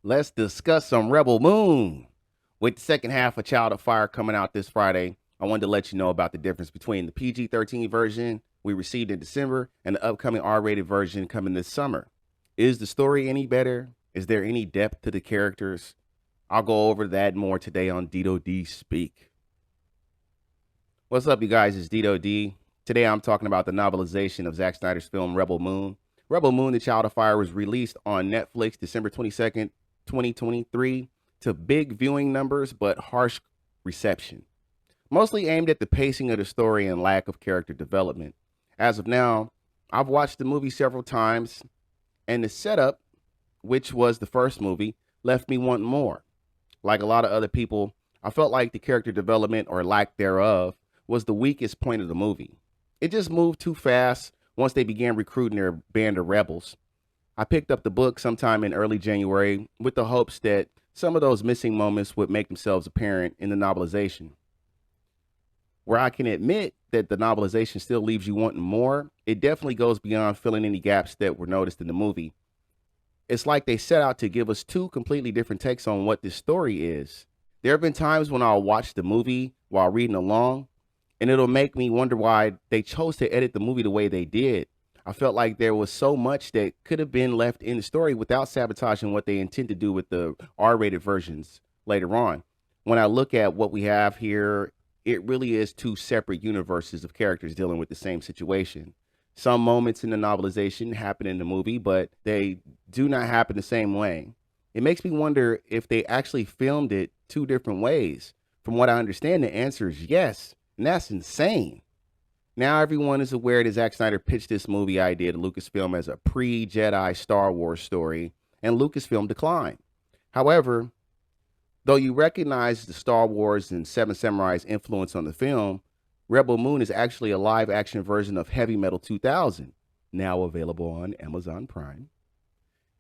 Let's discuss some Rebel Moon. With the second half of Child of Fire coming out this Friday, I wanted to let you know about the difference between the PG-13 version we received in December and the upcoming R-rated version coming this summer. Is the story any better? Is there any depth to the characters? I'll go over that more today on Didodi Speak. What's up, you guys? It's Didodi. Today I'm talking about the novelization of Zack Snyder's film Rebel Moon. Rebel Moon, The Child of Fire was released on Netflix December 22nd, 2023 to big viewing numbers but harsh reception, mostly aimed at the pacing of the story and lack of character development. As of now, I've watched the movie several times, and the setup, which was the first movie, left me wanting more. Like a lot of other people, I felt like the character development or lack thereof was the weakest point of the movie. It just moved too fast once they began recruiting their band of rebels. I picked up the book sometime in early January with the hopes that some of those missing moments would make themselves apparent in the novelization. Where I can admit that the novelization still leaves you wanting more, it definitely goes beyond filling any gaps that were noticed in the movie. It's like they set out to give us two completely different takes on what this story is. There have been times when I'll watch the movie while reading along, and it'll make me wonder why they chose to edit the movie the way they did. I felt like there was so much that could have been left in the story without sabotaging what they intend to do with the R-rated versions later on. When I look at what we have here, it really is two separate universes of characters dealing with the same situation. Some moments in the novelization happen in the movie, but they do not happen the same way. It makes me wonder if they actually filmed it two different ways. From what I understand, the answer is yes, and that's insane. Now everyone is aware that Zack Snyder pitched this movie idea to Lucasfilm as a pre-Jedi Star Wars story, and Lucasfilm declined. However, though you recognize the Star Wars and Seven Samurai's influence on the film, Rebel Moon is actually a live-action version of Heavy Metal 2000, now available on Amazon Prime.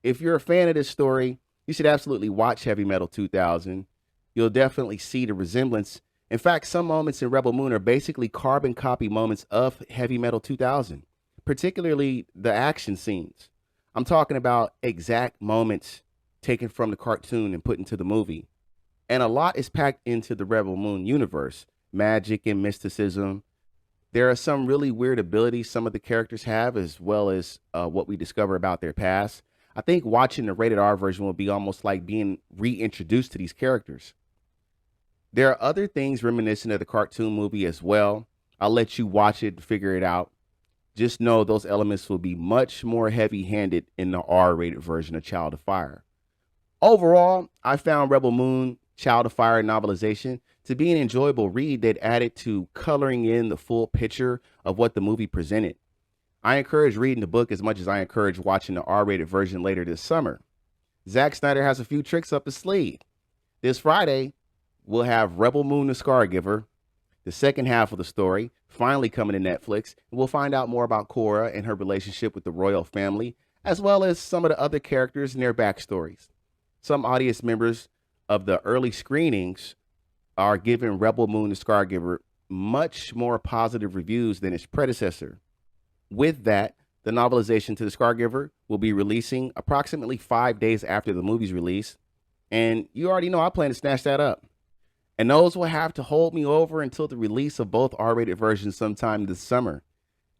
If you're a fan of this story, you should absolutely watch Heavy Metal 2000. You'll definitely see the resemblance. In fact, some moments in Rebel Moon are basically carbon copy moments of Heavy Metal 2000, particularly the action scenes. I'm talking about exact moments taken from the cartoon and put into the movie. And a lot is packed into the Rebel Moon universe, magic and mysticism. There are some really weird abilities some of the characters have, as well as what we discover about their past. I think watching the rated R version will be almost like being reintroduced to these characters. There are other things reminiscent of the cartoon movie as well. I'll let you watch it and figure it out. Just know those elements will be much more heavy-handed in the R-rated version of Child of Fire. Overall, I found Rebel Moon, Child of Fire novelization to be an enjoyable read that added to coloring in the full picture of what the movie presented. I encourage reading the book as much as I encourage watching the R-rated version later this summer. Zack Snyder has a few tricks up his sleeve. This Friday, we'll have Rebel Moon the Scargiver, the second half of the story, finally coming to Netflix, and we'll find out more about Korra and her relationship with the royal family, as well as some of the other characters and their backstories. Some audience members of the early screenings are giving Rebel Moon the Scargiver much more positive reviews than its predecessor. With that, the novelization to the Scargiver will be releasing approximately 5 days after the movie's release, and you already know I plan to snatch that up. And those will have to hold me over until the release of both R-rated versions sometime this summer.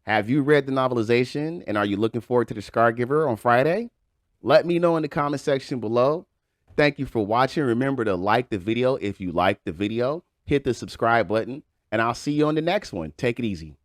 Have you read the novelization, and are you looking forward to the Scargiver on Friday? Let me know in the comment section below. Thank you for watching. Remember to like the video if you liked the video. Hit the subscribe button, and I'll see you on the next one. Take it easy.